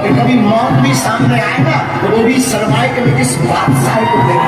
कि कभी मौत भी सामने आएगा तो वो भी शर्माए कि मैं किस बादशाह को देख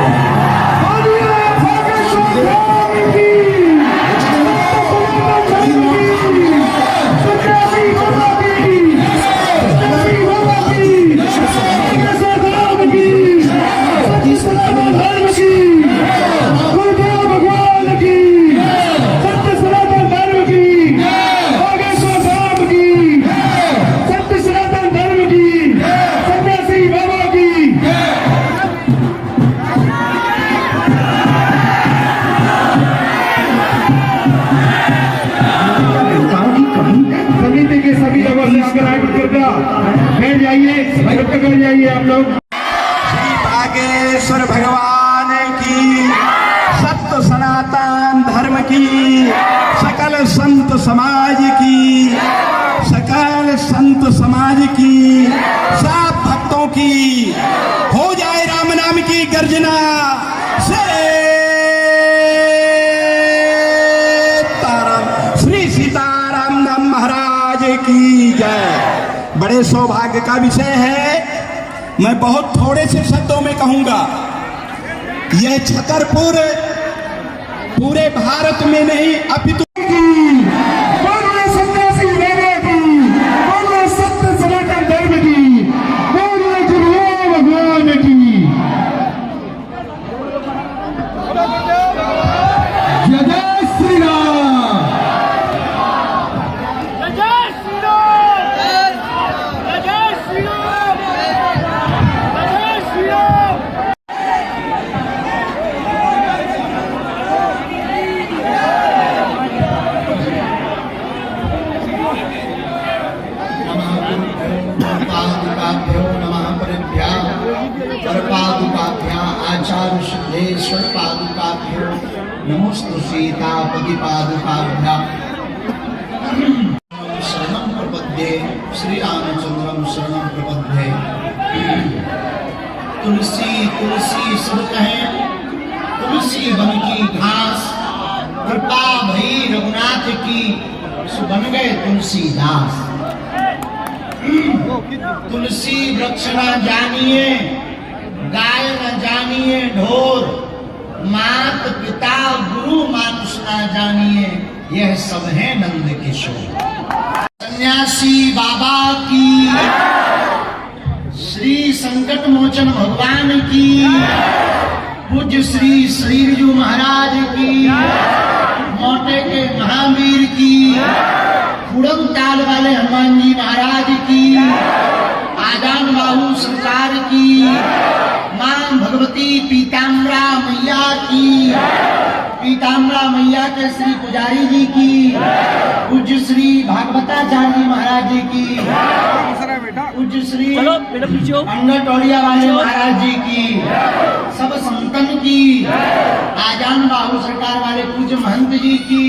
जाइए आप लोग। श्री बागेश्वर भगवान की, सत्य सनातन धर्म की, सकल संत समाज की, सकल संत समाज की, सब भक्तों की हो जाए राम नाम की गर्जना से ताराम। श्री सीताराम नाम महाराज की जय। बड़े सौभाग्य का विषय है, मैं बहुत थोड़े से शब्दों में कहूंगा। यह छतरपुर पूरे भारत में नहीं अपितु सत्य सनातन धर्म की, भगवान की जय श्री राम। आचार्य पादुकाभ्यो नमोस्तु सीतापति पादुकाभ्यां शरणं प्रपद्ये श्री रामचंद्रम शरणं प्रपद्ये। तुलसी तुलसी सब कहें, तुलसी बन की घास, कृपा भई रघुनाथ की, सो बन गए तुलसीदास। तुलसी वृक्ष न जानिए, गाय न जानिए ढोर, मात पिता गुरु मानुष न जानिए, यह सब है नंद किशोर। सन्यासी बाबा की, श्री संकट मोचन भगवान की, पूज्य श्री श्रीजू महाराज की, मोटे के महावीर की, कुड़म ताल वाले हनुमान जी महाराज की, आजान बाहु सरकार की, मां भगवती पीताम्बरा मैया की, पीताम्बरा मैया के श्री पुजारी जी की, पूज्य श्री भागवताचार्य महाराज जी की, पूज्य श्री अंगटोड़िया वाले महाराज जी की, सब संतन की, आजान बाहु सरकार वाले पूज्य महंत जी की,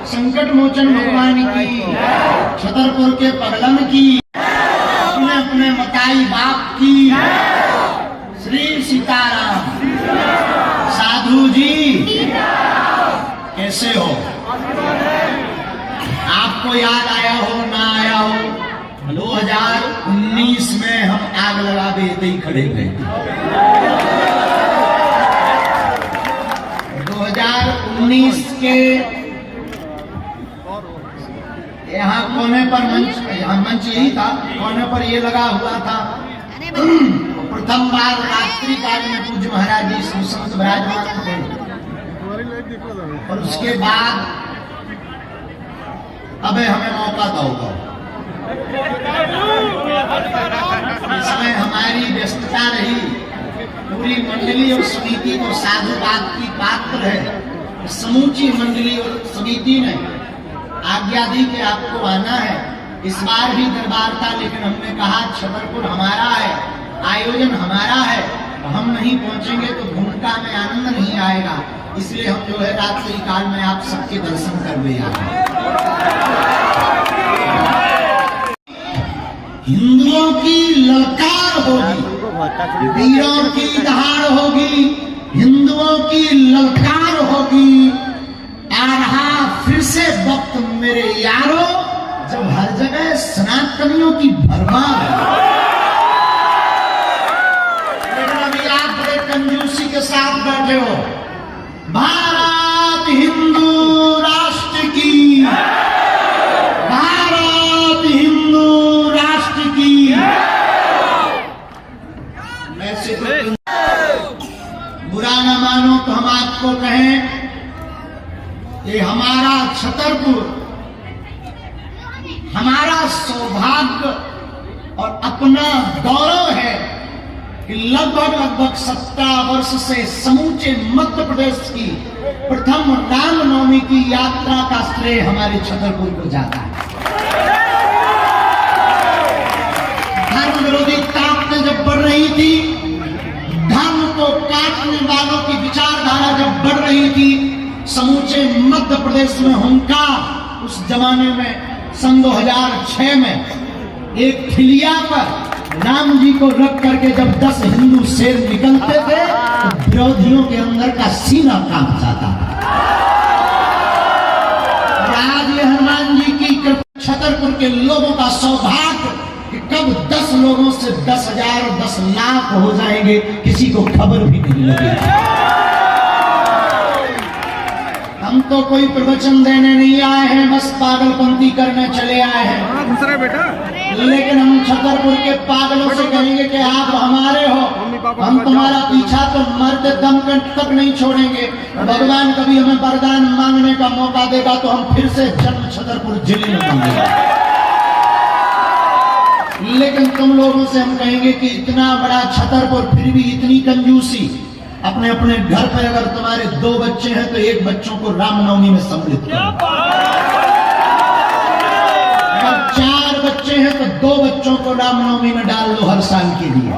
संकट मोचन भगवान की, छतरपुर के पगलम की, अपने अपने मताई बाप की, श्री सीताराम। साधु जी कैसे हो? आपको याद आया हो ना आया हो, 2019 में हम आग लगा देते ही खड़े थे। 2019 के यहाँ कोने पर मंच यही था, कोने पर ये लगा हुआ था। प्रथम बार रात्रि काल में पूज्य महाराज जी संत विराजमान थे, और उसके बाद अबे हमें मौका दो। इसमें हमारी व्यस्तता रही, पूरी मंडली और समिति को साधुवाद की पात्र है। समूची मंडली और समिति ने आज्ञा दी कि आपको आना है। इस बार भी दरबार था, लेकिन हमने कहा छतरपुर हमारा है, आयोजन हमारा है, हम नहीं पहुंचेंगे तो भूमिका में आनंद नहीं आएगा। इसलिए हम जो है रात्रि काल में आप सबके दर्शन कर ले आए। हिंदुओं की ललकार होगी, वीरों की दहाड़ होगी, हिंदुओं की ललकार होगी। आ रहा फिर से वक्त मेरे यारों, जब हर जगह सनातनियों की भरमार है, लेकिन अभी आप बड़े कंजूसी के साथ बैठे हो। भारत हिंदू राष्ट्र की, भारत हिंदू राष्ट्र की। ऐसे तो बुरा न मानो तो हम आपको कहें, ये हमारा छतरपुर हमारा सौभाग्य और अपना गौरव है कि लगभग 17 वर्ष से समूचे मध्य प्रदेश की प्रथम रामनवमी की यात्रा का श्रेय हमारे छतरपुर को जाता है। धर्म विरोधी ताकतें जब बढ़ रही थी, धर्म को काटने वालों की विचारधारा जब बढ़ रही थी, समूचे मध्य प्रदेश में हुंकार उस जमाने में सन 2006 में एक ठिलिया पर राम जी को रख करके जब 10 हिंदू शेर निकलते थे तो विरोधियों के अंदर का सीना कांप जाता था। आज ये हनुमान जी की छतरपुर के लोगों का सौभाग्य कि कब 10 लोगों से 10,000 और 10 लाख हो जाएंगे, किसी को खबर भी नहीं लगेगी। हम तो कोई प्रवचन देने नहीं आए हैं, बस पागलपंती करने चले आए हैं। दूसरा बेटा, लेकिन हम छतरपुर के पागलों से कहेंगे कि आप हमारे हो, हम तुम्हारा पीछा तो मरते दम तक नहीं छोड़ेंगे। भगवान कभी हमें वरदान मांगने का मौका देगा तो हम फिर से जन्म छतरपुर जिले में मांगेंगे। लेकिन तुम लोगों से हम कहेंगे कि इतना बड़ा छतरपुर फिर भी इतनी कंजूसी। अपने अपने घर पर अगर तुम्हारे 2 बच्चे हैं तो 1 बच्चों को रामनवमी में सम्मिलित करो। अगर 4 बच्चे हैं तो 2 बच्चों को रामनवमी में डाल दो हर साल के लिए।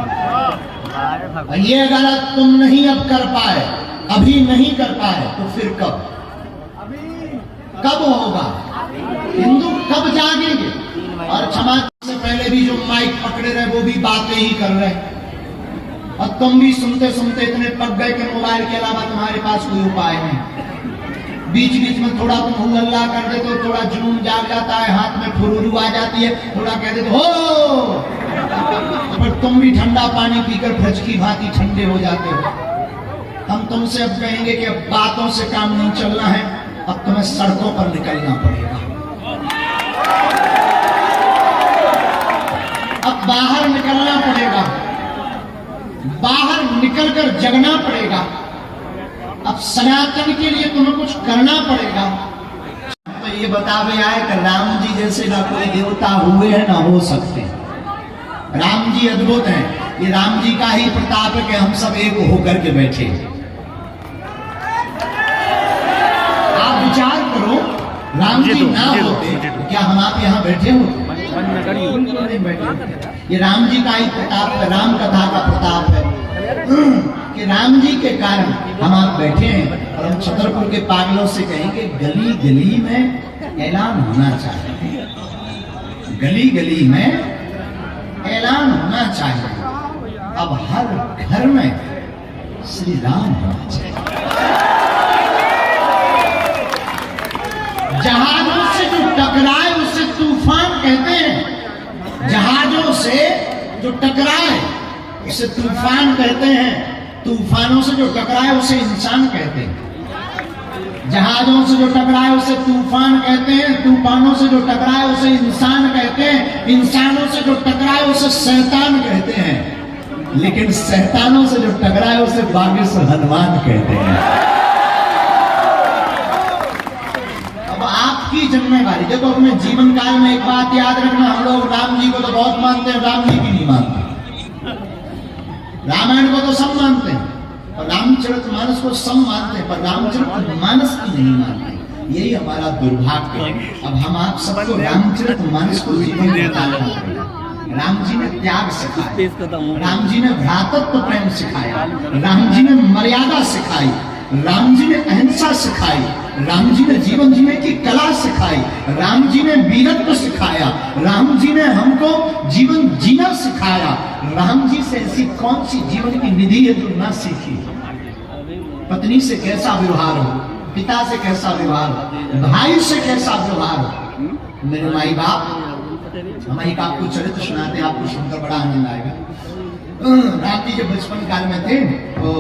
ये गलत तुम नहीं अब कर पाए, अभी नहीं कर पाए तो फिर कब होगा? हिंदू कब जागेंगे? और क्षमा से पहले भी जो माइक पकड़े रहे वो भी बातें ही कर रहे, और तुम भी सुनते सुनते इतने पक गए कि मोबाइल के अलावा तुम्हारे पास कोई उपाय नहीं। बीच बीच में थोड़ा तुम हुल्ला कर देते हो, थोड़ा जुनून जाग जाता है, हाथ में फुरूरू आ जाती है, थोड़ा कह देते हो, पर तुम भी ठंडा पानी पीकर फ्रिज की भांति ठंडे हो जाते हो। हम तुमसे अब कहेंगे कि अब बातों से काम नहीं चलना है, अब तुम्हें सड़कों पर निकलना पड़ेगा। अब बाहर निकलना पड़ेगा, बाहर निकलकर जगना पड़ेगा। अब सनातन के लिए तुम्हें कुछ करना पड़ेगा। तो ये बतावे आए कि राम जी जैसे ना कोई देवता हुए हैं ना हो सकते। राम जी अद्भुत हैं। ये राम जी का ही प्रताप है कि हम सब एक होकर के बैठे। आप विचार करो, राम जी ना होते तो क्या हम आप यहाँ बैठे हो? नहीं बैठे। ये राम जी का ही प्रताप है, राम कथा का प्रताप है कि राम जी के कारण हम आप बैठे हैं। और हम छतरपुर के पागलों से कहेंगे गली गली में ऐलान होना चाहिए, गली गली में ऐलान होना चाहिए। अब हर घर में श्री राम होना चाहिए। जहाजों से जो टकराए उसे तूफान कहते हैं, जहाजों से जो टकराए उसे तूफान कहते हैं, तूफानों से जो टकराए उसे इंसान कहते हैं। जहाजों से जो टकराए उसे तूफान कहते हैं, तूफानों से जो टकराए उसे इंसान कहते हैं, इंसानों से जो टकराए उसे शैतान कहते हैं, लेकिन शैतानों से जो टकराए उसे बागेश्वर हनुमान कहते हैं। आपकी जिम्मेवारी, देखो अपने जीवन काल में एक बात याद रखना, हम लोग राम जी को तो बहुत मानते हैं, राम जी की नहीं मानते। रामायण को तो सब मानते हैं और रामचरितमानस को सब मानते हैं, पर रामचरितमानस की नहीं मानते। यही हमारा दुर्भाग्य है। अब हम आप सबको रामचरितमानस को जीवन बताना पड़ेगा। राम जी ने त्याग सिखाया, राम जी ने भ्रातृत्व प्रेम सिखाया, राम जी ने मर्यादा सिखाई, राम जी ने अहिंसा सिखाई, राम जी ने जीवन जीने की कला सिखाई, राम जी ने वीरत्व सिखाया, राम जी ने हमको जीवन जीना सिखाया। राम जी से ऐसी कौन सी जीवन की निधि है जो ना सीखी? पत्नी से कैसा व्यवहार हो, पिता से कैसा व्यवहार हो, भाई से कैसा व्यवहार हो, मेरे माई बाप हम एक आपको चरित्र सुनाते हैं, आपको सुनकर बड़ा आनंद आएगा। राम जी जब बचपन काल में थे तो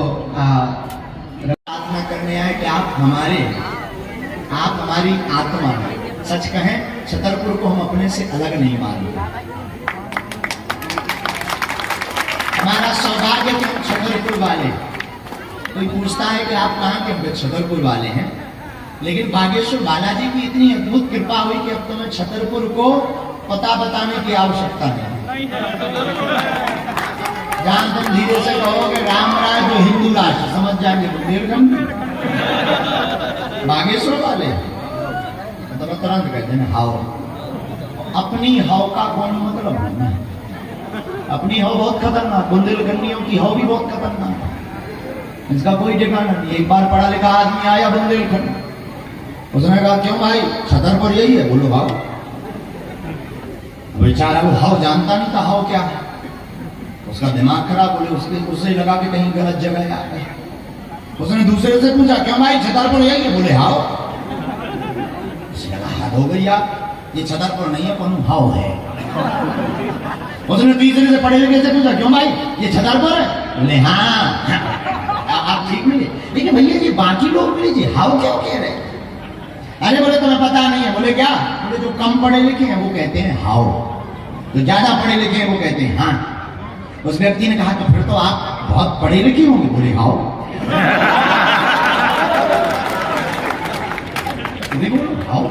प्रार्थना करने आए कि आप हमारी आत्मा हैं। सच कहें छतरपुर को हम अपने से अलग नहीं मानते। हमारा सौभाग्य कि हम छतरपुर वाले। कोई पूछता है कि आप कहाँ के? छतरपुर वाले हैं। लेकिन बागेश्वर बालाजी की इतनी अद्भुत कृपा हुई कि अब तुम्हें छतरपुर को पता बताने की आवश्यकता नहीं। जहां तुम धीरे से कहोगे राम राज जो हिंदू राष्ट्र, समझ जाएंगे बुंदेलखंड बागेश्वर वाले तो तुरंत कहते हैं हाव। अपनी हाव का कौन मतलब है? अपनी हाव बहुत खतरनाक, बुंदेलखंडियों की हाव भी बहुत खतरनाक, इसका कोई ठिकाना नहीं। एक बार पढ़ा लिखा आदमी आया बुंदेलखंड, उसने कहा क्यों भाई छतरपुर यही है? बोलो हाव। बेचारा वो हाव जानता नहीं था हाव क्या है, उसका दिमाग खराब। बोले उससे लगा कि कहीं गलत जगह आ गए। उसने दूसरे से पूछा क्यों भाई छतरपुर यही है? बोले हाव। हो गई यार, ये छतरपुर नहीं है कौन हाव है। उसने तीसरे से पढ़े लिखे से पूछा क्यों भाई ये छतरपुर है? बोले हाँ। आप ठीक मिले, लेकिन भैया ये बाकी लोग मिले जी हाव क्यों कह रहे? अरे बोले तुम्हें पता नहीं है। बोले क्या? बोले जो कम पढ़े लिखे हैं वो कहते हैं हाव, जो ज्यादा पढ़े लिखे हैं वो कहते हैं हाँ। उस व्यक्ति ने कहा तो फिर तो आप बहुत पढ़े लिखे होंगे। बोले हाव। हाव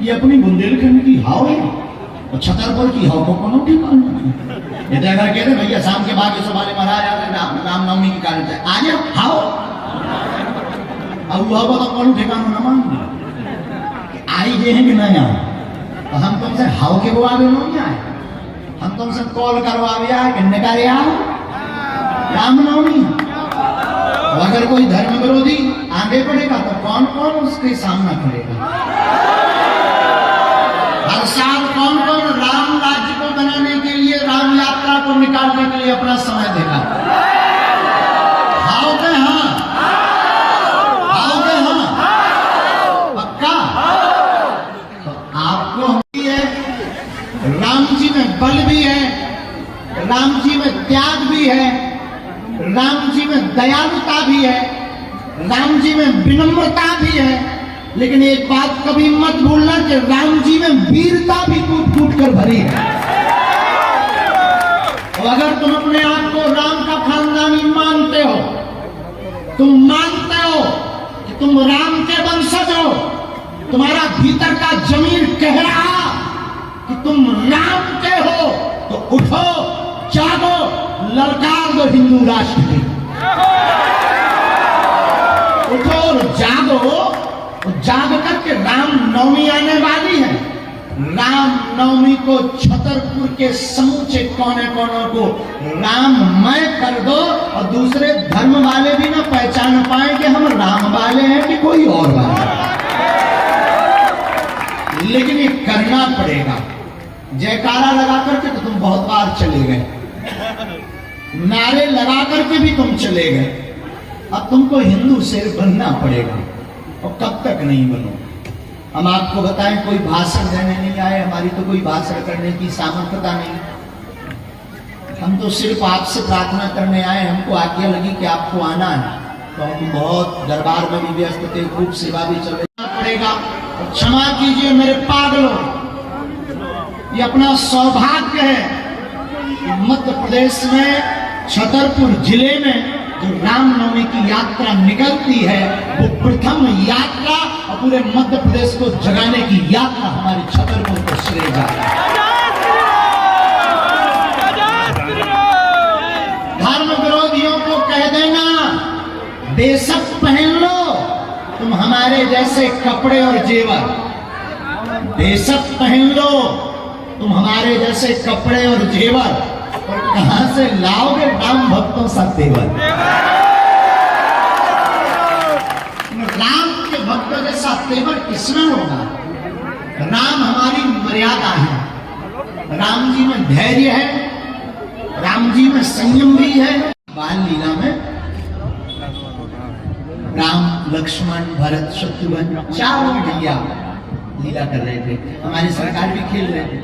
ये अपनी बुंदेलखंड की हाव है और छतरपुर की हाव को कौन ठिकाना? ये तो अगर कहते भैया शाम के बाद सब वाले महाराज रामनवमी के कारण आ जाओ हाव, अब हुआ तो कौन ठिकाना न मान आई जे हैं कि नहीं आए। तो हम तुमसे हाव के बुआ भी नहीं आए, हम तुमसे कॉल करवा भी आए कि निकाले आओ रामनवमी। अगर कोई धर्म विरोधी आगे बढ़ेगा तो कौन कौन उसके सामना करेगा? हर साल कौन कौन राम राज्य को बनाने के लिए, राम यात्रा को निकालने के लिए अपना समय देगा? हाव के हाँ, हाव के हाँ, पक्का। तो आपको है राम जी में बल भी है, राम जी में त्याग भी है, राम जी में दयालुता भी है, राम जी में विनम्रता भी है। लेकिन एक बात कभी मत भूलना कि राम जी में वीरता भी कूट कूट कर भरी है। और अगर तुम अपने आप को राम का खानदानी मानते हो, तुम मानते हो कि तुम राम के वंशज हो, तुम्हारा भीतर का जमीन कह रहा कि तुम राम के हो, तो उठो जागो, ललकार दो हिंदू राष्ट्र की। उठो और जागो, जाग करके राम नवमी आने वाली है। राम नवमी को छतरपुर के समूचे कोने कोनों को राममय कर दो और दूसरे धर्म वाले भी ना पहचान पाए कि हम राम वाले हैं कि कोई और वाले। लेकिन ये करना पड़ेगा। जयकारा लगा करके तो तुम बहुत बार चले गए, नारे लगा करके भी तुम चले गए। अब तुमको हिंदू शेर बनना पड़ेगा। और कब तक नहीं बनो? हम आपको बताएं कोई भाषण देने नहीं आए, हमारी तो कोई भाषण करने की सामर्थ्यता नहीं। हम तो सिर्फ आपसे प्रार्थना करने आए, हमको आज्ञा लगी कि आपको आना है तो हम बहुत दरबार में भी व्यस्त थे, खूब सेवा भी चल पड़ेगा। क्षमा कीजिए मेरे पागलों, ये अपना सौभाग्य है कि मध्य प्रदेश में छतरपुर जिले में जो रामनवमी की यात्रा निकलती है वो प्रथम यात्रा और पूरे मध्य प्रदेश को जगाने की यात्रा हमारे छतरपुर को श्रेय जाता है। धर्म विरोधियों को कह देना बेशक पहन लो तुम हमारे जैसे कपड़े और जेवर, बेशक पहन लो तुम हमारे जैसे कपड़े और जेवर, और कहां से लाओगे राम भक्तों सा तेवर? राम के भक्तों के साथ तेवर किसमें होगा? राम हमारी मर्यादा है, राम जी में धैर्य है, राम जी में संयम भी है। बाल लीला में राम लक्ष्मण भरत शत्रुघ्न चारों भैया लीला कर रहे थे, हमारी सरकार भी खेल रहे थे।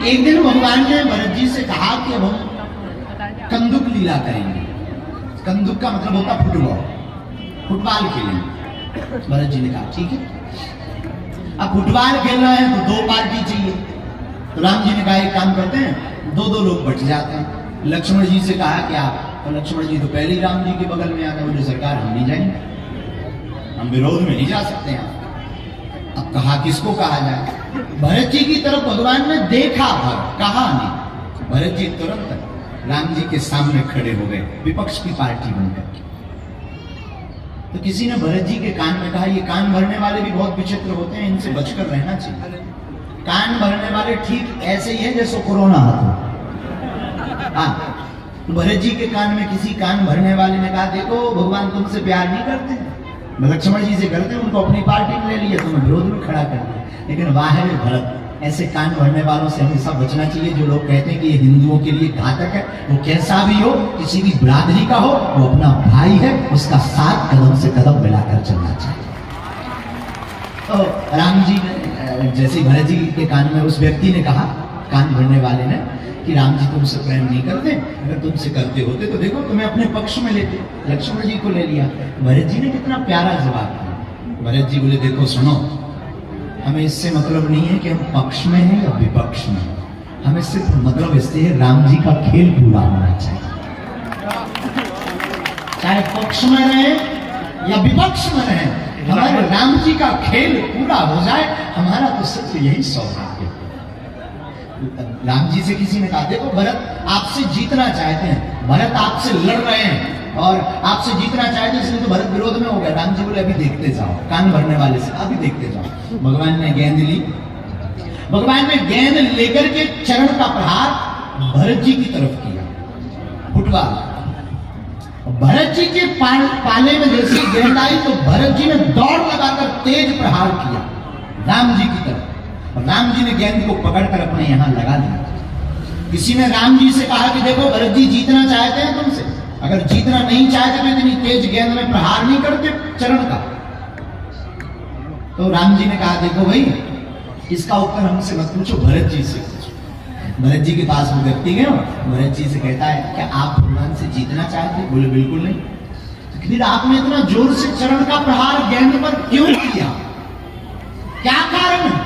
एक दिन भगवान ने भरत जी से कहा कि अब हम कंदुक लीला करेंगे। कंदुक का मतलब होता फुटबॉल, फुटबॉल खेलेंगे। भरत जी ने कहा ठीक है। अब फुटबॉल खेलना है तो दो पार्टी चाहिए, तो राम जी ने कहा एक काम करते हैं, दो दो लोग बट जाते हैं। लक्ष्मण जी से कहा कि आप, तो लक्ष्मण जी तो पहले ही राम जी के बगल में आ गए, बोले सरकार हम नहीं जाएंगे, हम विरोध में नहीं जा सकते हैं। अब कहा किसको कहा जाए? भरत जी की तरफ भगवान ने देखा भर, कहा नहीं। भरत जी तुरंत राम जी के सामने खड़े हो गए, विपक्ष की पार्टी बनकर। तो किसी ने भरत जी के कान में कहा, ये कान भरने वाले भी बहुत विचित्र होते हैं, इनसे बचकर रहना चाहिए। कान भरने वाले ठीक ऐसे ही है जैसे कोरोना हो। हाँ, तो भरत जी के कान में किसी कान भरने वाले ने कहा, देखो भगवान तुमसे प्यार नहीं करते, लक्ष्मण जी से करते, उनको अपनी पार्टी में ले लिया, तुम्हें विरोध में खड़ा कर दिया। लेकिन वाह रे भरत, ऐसे कान भरने वालों से हमेशा बचना चाहिए जो लोग कहते हैं कि ये हिंदुओं के लिए घातक है। वो कैसा भी हो, किसी भी बिरादरी का हो, वो अपना भाई है, उसका साथ कदम से कदम मिलाकर चलना चाहिए। तो राम जी ने, जैसे भरत जी के कान में उस व्यक्ति ने कहा, कान भरने वाले ने, कि राम जी तुमसे प्रेम नहीं करते, अगर तुमसे करते होते तो देखो तुम्हें अपने पक्ष में लेते। लक्ष्मण जी को ले लिया। भरत जी ने कितना प्यारा जवाब दिया। भरत जी बोले, देखो सुनो, हमें इससे मतलब नहीं है कि हम पक्ष में हैं या विपक्ष में, हमें सिर्फ मतलब इससे है राम जी का खेल पूरा होना चाहिए। चाहे पक्ष में रहे या विपक्ष में रहे, हमारे राम जी का खेल पूरा हो जाए, हमारा तो सिर्फ यही सौभाग्य। राम जी से किसी ने कहा, देखो भरत आपसे जीतना चाहते हैं, भरत आपसे लड़ रहे हैं और आपसे जीतना चाहते हैं, इसलिए तो भरत विरोध में हो गया। राम जी बोले, अभी देखते जाओ, कान भरने वाले से अभी देखते जाओ। भगवान ने गेंद ली, भगवान ने गेंद लेकर के चरण का प्रहार भरत जी की तरफ किया, फुटबॉल। भरत जी के पाले में जैसी गेंद आई तो भरत जी ने दौड़ लगाकर तेज प्रहार किया राम जी की तरफ। राम जी ने गेंद को पकड़कर अपने यहां लगा दिया। किसी ने राम जी से कहा कि देखो भरत जी जीतना चाहते हैं तुमसे, अगर जीतना नहीं चाहते तो इतनी तेज गेंद में प्रहार नहीं करते चरण का। तो राम जी ने कहा, देखो भाई इसका उत्तर हमसे मत पूछो, भरत जी से पूछो। भरत जी के पास वो व्यक्ति गए, भरत जी से कहता है, क्या आप भगवान से जीतना चाहते? बोले बिल्कुल नहीं। तो फिर आपने इतना जोर से चरण का प्रहार गेंद पर क्यों किया? क्या कारण है,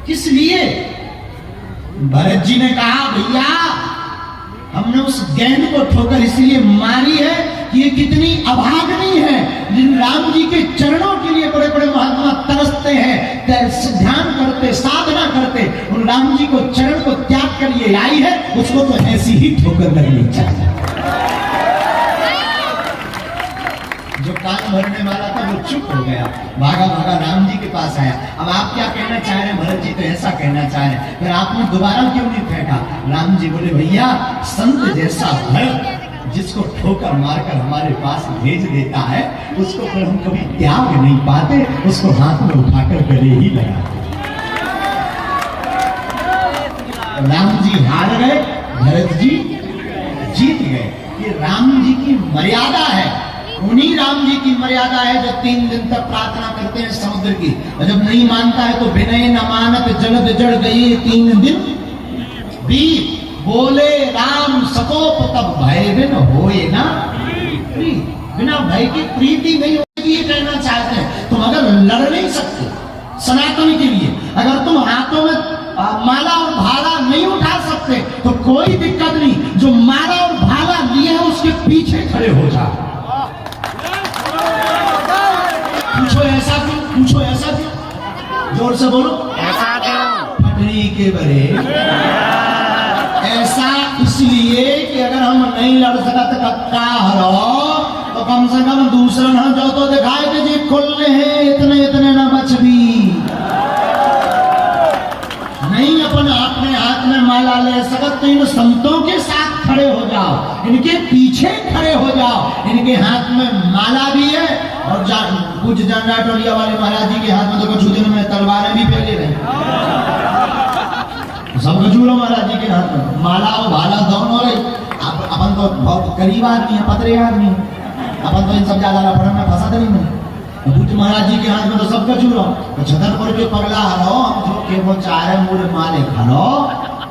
किस लिए? भरत जी ने कहा, भैया हमने उस गेंद को ठोकर इसलिए मारी है कि ये कितनी अभागनी है। जिन राम जी के चरणों के लिए बड़े बड़े महात्मा तरसते हैं, ध्यान करते, साधना करते, उन राम जी को चरण को त्याग कर ये आई है, उसको तो ऐसी ही ठोकर लगनी चाहिए। जो कान भरने वाला था वो चुप हो गया, भागा भागा राम जी के पास आया। अब आप क्या कहना चाह रहे हैं? भरत जी तो ऐसा कहना चाह रहे हैं, फिर आपने दोबारा क्यों नहीं फेंका? राम जी बोले, भैया संत जैसा भरत जिसको ठोकर मारकर हमारे पास भेज देता है, उसको फिर हम कभी त्याग नहीं पाते, उसको हाथ में उठाकर गले ही लगाते। राम जी हार गए, भरत जी जीत गए। ये राम जी की मर्यादा है, उन्हीं राम जी की मर्यादा है जो 3 दिन तक प्रार्थना करते हैं समुद्र की, और जब नहीं मानता है तो विनय न मानत जलद जड़ गई 3 दिन बीत। बोले राम सकोप तब भय बिन होए ना प्रीत। बिना भय की प्रीति नहीं होगी, ये कहना चाहते हैं। तुम अगर लड़ नहीं सकते सनातन के लिए, अगर तुम हाथों में माला और भाला नहीं उठा सकते तो कोई दिक्कत नहीं, जो माला और भाला लिए हैं उसके पीछे खड़े हो जाओ। पूछो ऐसा क्यों, पूछो ऐसा क्यों, जोर से बोलो, ऐसा क्यों? फटनी के बरे ऐसा इसलिए कि अगर हम नहीं लड़ सकते कक्का हरो तो कम से कम दूसरा ना जो तो दिखाए कि जी खुलने हैं इतने इतने ना बच भी नहीं अपने हाथ में माला ले सकते, तो इन संतों के साथ खड़े हो जाओ, इनके पीछे खड़े हो जाओ। इनके हाथ में माला भी है और कुछ जनराटोरिया वाले महाराज जी के हाथ में तो कुछ दिन में तलवारें भी फैले रहे, सब गजूरो महाराज जी के हाथ में माला और भाला दोनों रहे। अपन तो बहुत करीब आदमी है, पतरे आदमी है, अपन तो इन सब ज्यादा लफड़न में फंसा नहीं। बुद्ध महाराज जी के हाथ में तो सब कचूर हो, तो छतरपुर के पगला हरो जो के वो चाहे मुरे माले खड़ो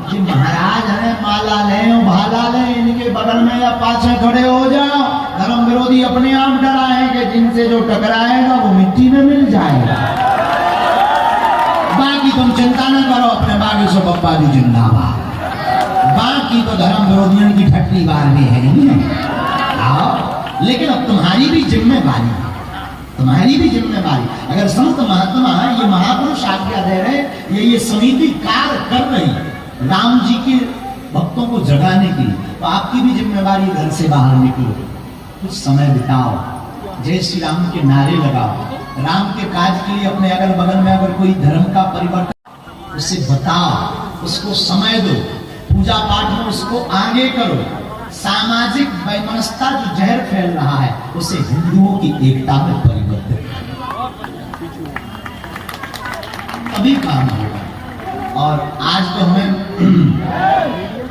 जी महाराज है माला ले भाला ले, इनके बगल में या पाछे खड़े हो जाओ। धर्म विरोधी अपने आप डराए कि जिनसे जो टकराएगा वो मिट्टी में मिल जाएगा। बाकी तुम चिंता न करो, अपने बागी सो बप्पा जी जिंदाबाद। बाकी तो धर्म विरोधियों की ठट्टी बार में है नहीं आओ, लेकिन अब तुम्हारी भी जिम्मेवारी है, तुम्हारी भी जिम्मेवारी। अगर संत महात्मा ये महापुरुष आज्ञा दे रहे, ये समिति कार्य कर रही राम जी के भक्तों को जगाने की, तो आपकी भी जिम्मेवारी घर से बाहर निकलो, कुछ समय बिताओ, जय श्री राम के नारे लगाओ, राम के काज के लिए अपने अगल बगल में अगर कोई धर्म का परिवर्तन उसे बताओ, उसको समय दो, पूजा पाठ में उसको आगे करो। सामाजिक वैमनस्यता जो जहर फैल रहा है उसे हिंदुओं की एकता में परिवर्तित करो, तभी काम होगा। और आज तो हमें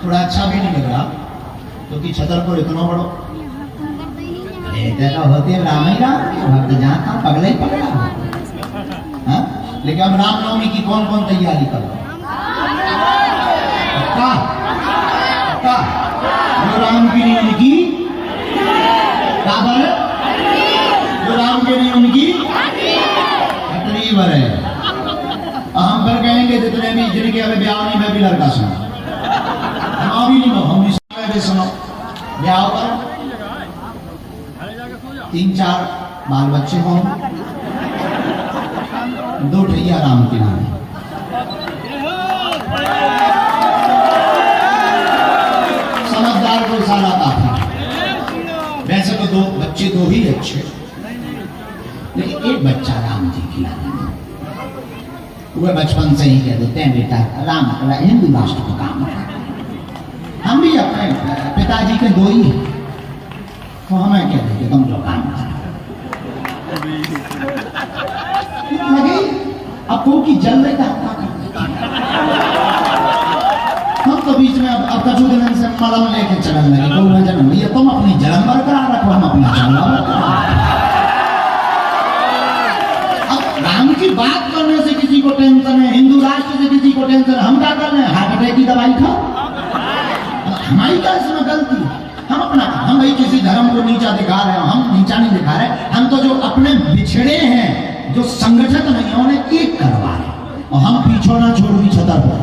थोड़ा अच्छा भी नहीं लग रहा, क्योंकि छतरपुर इतना बड़ो होते हैं राम ही राम भक्त जहाँ था पगला ही पगला। हाँ? लेकिन अब रामनवमी की कौन कौन तैयारी कर रहा है? जो राम की नहीं उनकी काबर, जो राम के नहीं उनकी खतरी भर है। हम पर कहेंगे जितने भी जिनके अभी ब्याह नहीं, मैं भी लड़का सुना, हम अभी नहीं, हम भी सुनो ब्याह पर 3-4 बाल बच्चे हों, 2 ठैया राम के नाम, समझदार को सारा काफी। वैसे तो 2 बच्चे 2 ही अच्छे, लेकिन एक बच्चा राम जी की लाने, वह बचपन से ही कह देते हैं बेटा राम हिंदू राष्ट्र को काम है। हम भी अपने पिताजी के 2 ही हैं, तो हमें कह देते तुम जो काम लगे अब को की जल रही था, हम तो बीच में अब कछु दिन से मलम लेके चलन लगे, गौ जन्म भैया तुम अपनी जलन बरकरार रखो, हम अपना चलना बरकरार। राम की बात करने से किसी को टेंशन है, हिंदू राष्ट्र से किसी को टेंशन है, हम क्या कर रहे हैं? हार्ट अटैक की दवाई खाओ, हमारी क्या इसमें गलती? हम अपना, हम भाई किसी धर्म को नीचा दिखा रहे हैं, हम नीचा नहीं दिखा रहे, हम तो जो अपने बिछड़े हैं, जो संगठित नहीं है, उन्हें एक करवा रहे। और हम पीछो ना छोड़ दी छतरपुर,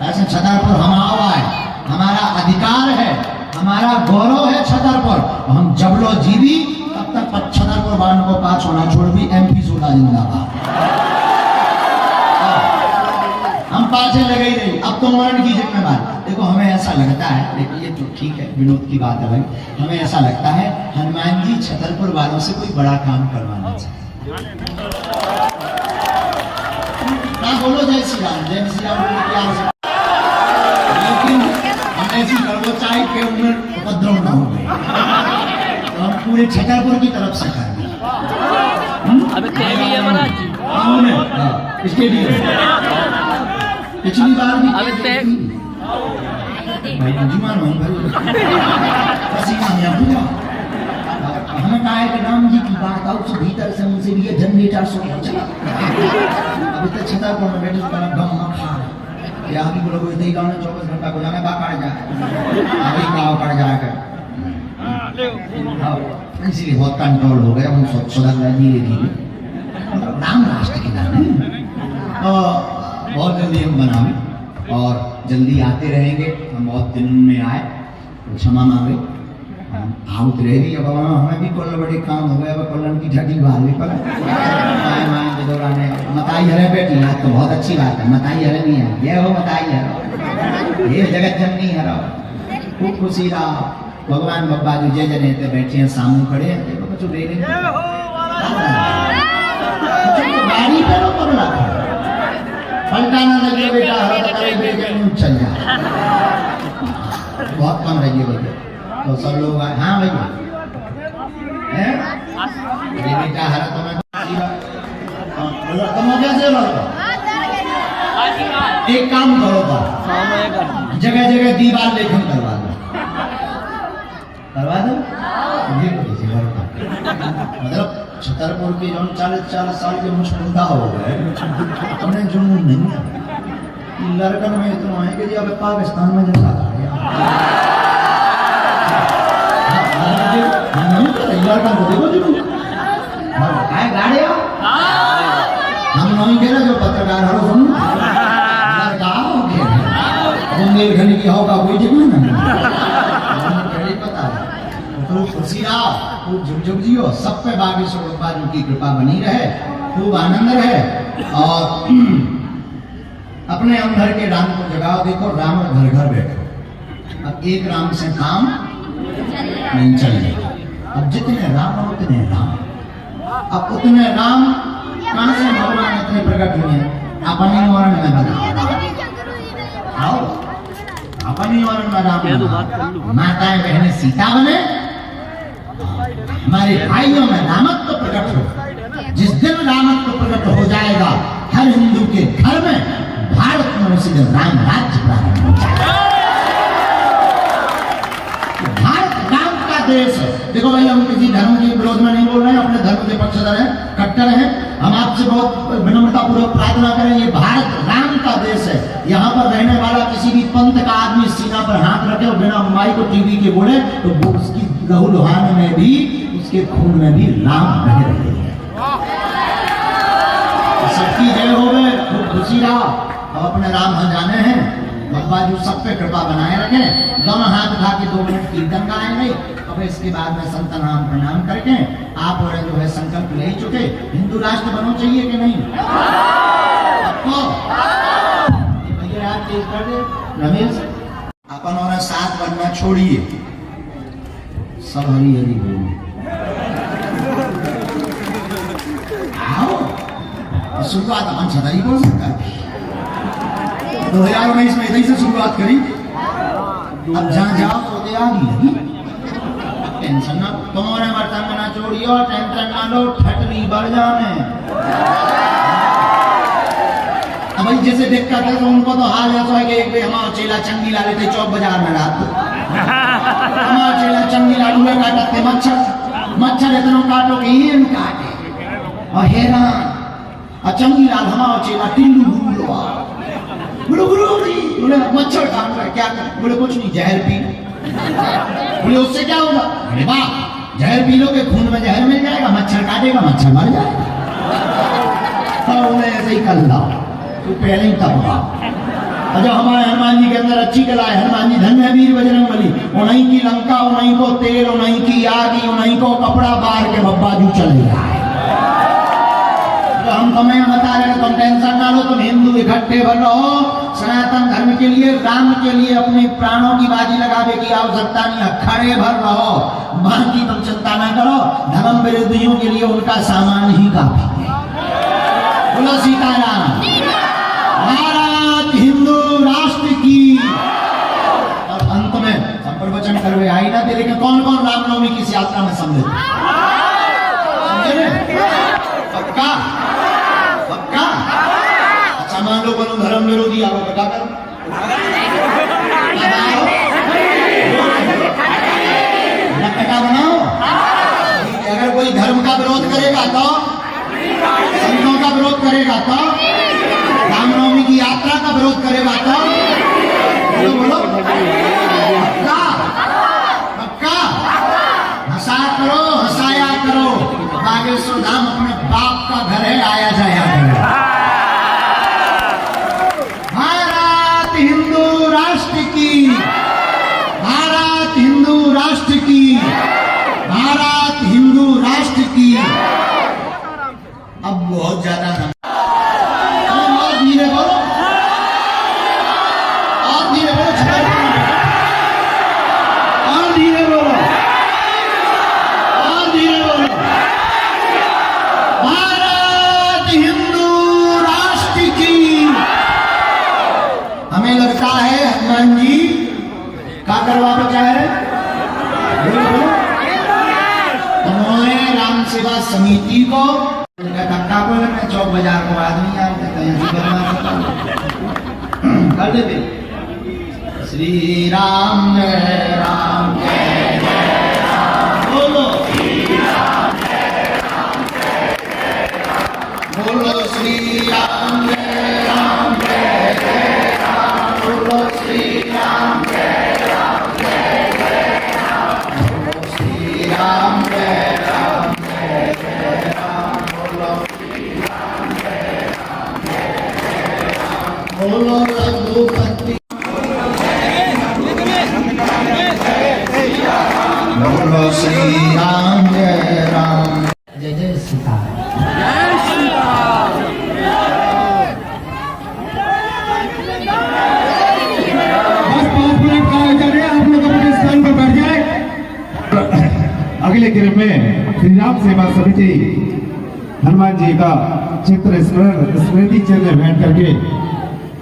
ऐसे छतरपुर हमारा है, हमारा अधिकार है, हमारा गौरव है छतरपुर। हम जबलो जीवी तब तक छतरपुर वालों को पास होना छोड़ दी। MP सोला जिंदाबाद, हम पाछे लगे ही नहीं। अब तो मरण की जिम्मेवारी देखो, हमें ऐसा लगता है, लेकिन ये तो ठीक है विनोद की बात है भाई, हमें ऐसा लगता है हनुमान जी छतरपुर वालों से कोई बड़ा काम करवाना चाहिए। ना बोलो जय श्री राम, जय श्री राम क्या, लेकिन हम ऐसी करो चाहे कि उनमें उपद्रव ना हो गए, तो हम पूरे छतरपुर की तरफ से कर दें। पिछली बार भी भाई जुमान हमें कहा है कि राम जी की बात आओ तो भीतर से उनसे भी ये जनरेटर सो चला। अभी तक छतरपुर में बैठे तो गम खा या अभी बोलो कोई नहीं गाँव 24 घंटा को जाना बाकार जाए, अभी गाँव कर जाकर इसलिए बहुत कंट्रोल हो गया, हम सुधर धीरे धीरे। राम राष्ट्र के नाम है, बहुत जल्दी हम बनावे और जल्दी आते रहेंगे। हम बहुत दिन में आए तो क्षमा मांगे, हम आउट रहेगी। अब हमें भी कोल बड़े काम हो गए, अब कोलन की झटी बाहर भी पड़ा माए के दौरान मताई हरे बेटी, आज तो बहुत अच्छी बात है, मताई हरे नहीं है, ये हो मताई हरो, ये जगत जननी हरो, खूब खुशी रहा। भगवान बब्बा जी जय जने ते बैठे हैं, सामू खड़े हैं, देखो कुछ दे रहे गाड़ी पे लो पगला पलटाना लगे बेटा, हरा करे बेटे चल जा, बहुत कम रहिए भैया। तो सब लोग आए, हाँ भैया बेटा हरा तो मैं तुम कैसे लड़को, एक काम करो था, जगह जगह दीवार लेखन करवा दो, करवा दो मतलब छतरपुर के जो 40 साल के मुझदा हो गए अपने जुनून नहीं है लड़कन में इतना है कि जी अब पाकिस्तान में जैसा लड़कन को देखो जुनून गाड़े हम नहीं कह रहे जो पत्रकार हरो सुन लड़का बुंदेलखंड की होगा कोई जगह ना पता है तो खुशी रहा खूब झुक झुक जियो सब पे बागेश्वर बाबा की कृपा बनी रहे खूब आनंद रहे और अपने अंदर के राम को जगाओ देखो राम घर घर बैठो अब एक राम से काम नहीं चलेगा अब जितने राम उतने राम अब उतने राम कहां से भगवान इतने प्रकट हुए अपने वर्ण में बना आओ अपने वर्ण में राम माताएं बहनें सीता बने हमारे भाइयों में रामत्व प्रकट हो जिस दिन रामत्व प्रकट हो जाएगा हर हिंदू के घर में भारत में उसी दिन राम राज्य प्रारंभ हो जाएगा भारत राम का देश है देखो भाई हम किसी धर्म के विरोध में नहीं बोल रहे हैं अपने धर्म के पक्षधर हैं कट्टर हैं हम आपसे बहुत विनम्रता पूर्वक प्रार्थना करें ये भारत राम का देश है यहाँ पर रहने वाला किसी भी पंथ का आदमी सीना पर हाथ रखे और बिना माई को टीवी के बोले तो वो उसकी लहू लुहान में भी उसके खून में भी राम बह रहे हैं सबकी जय हो गए खूब खुशी रहा अब अपने राम यहाँ जाने हैं बाबा जी सब पे कृपा बनाए रखें दोनों हाथ उठा के 2 मिनट कीर्तन गाएंगे अब इसके बाद में संत नाम प्रणाम करके आप और जो है संकल्प ले चुके हिंदू राष्ट्र बनो चाहिए कि नहीं आपको भैया आप तेज कर दे रमेश अपन और साथ बनना छोड़िए सब हरी हरी बोल आओ शुरुआत अपन छतरी बोल सकता है 2019 में इधर से शुरुआत करी अब जहाँ जाओ तो आगे लगी टेंशन ना तुम्हारे बर्तन में ना छोड़ियो टेंशन ना लो ठटरी बढ़ जाने अब भाई जैसे दिक्कत है तो उनको तो हाल ऐसा है कि एक भी हमारा चेला चंगी ला लेते चौक बाजार में रात हमारा चेला चंगी लालू में काटते मच्छर इतना काटो कि ये काटे और हैरान और चंगी लाल हमारा चेला टिल्लू बोले मच्छर काट रहा है क्या कर बोले कुछ नहीं जहर पी बोले उससे क्या होगा अरे वाह जहर पी लो के खून में जहर मिल जाएगा मच्छर काटेगा मच्छर मर जाएगा तो उन्हें ऐसे ही कर लाओ तो पहले ही तब हुआ और जब हमारे हनुमान जी के अंदर अच्छी कला है हनुमान जी धन्य वीर बजरंगबली उन्हीं की लंका उन्हीं को तेल उन्हीं की आगी उन्हीं को कपड़ा बार के बब्बा जू चले रहा है तो हम तुम्हें बता रहे तुम टेंशन ना लो तुम हिंदू इकट्ठे बनो सनातन धर्म के लिए राम के लिए अपने प्राणों की बाजी लगाने की आवश्यकता नहीं खड़े भर रहो बाकी तुम चिंता ना करो धर्म विरोधियों के लिए उनका सामान ही काफी है बोलो सीताराम भारत हिंदू राष्ट्र की और अंत में सब प्रवचन करवे आई ना दे लेकिन कौन कौन रामनवमी की इस यात्रा में सम्मिलित पक्का पक्का अच्छा मान लो बनो धर्म विरोधी आओ बता करो नकटा बनाओ अगर कोई धर्म का विरोध करेगा तो संतों का विरोध करेगा तो रामनवमी की यात्रा का विरोध करेगा तो बोलो बोलो पक्का पक्का हंसा करो हंसाया करो बागेश्वर धाम अपने बाप का घर है आया जाया करो भारत हिंदू राष्ट्र की भारत हिंदू राष्ट्र की भारत हिंदू राष्ट्र की अब बहुत ज्यादा और धीरे बोलो और धीरे बोलो और धीरे बोलो और धीरे बोलो भारत हिंदू राष्ट्र की हमें लगता है हनुमान जी क्या करवा बचा है उन्होंने राम सेवा समिति को चौक बाजार को आदमी कर देते श्री राम जय राम जय जय राम बोलो श्री राम जय राम सेवा समिति हनुमान जी का चित्र स्मृति चिन्ह में बैठ करके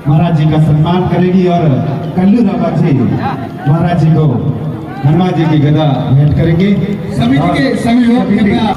महाराज जी का सम्मान करेगी और कल्लू रामा जी महाराज जी को हनुमान जी की गदा भेंट करेंगे। समिति के सभी लोग कृपया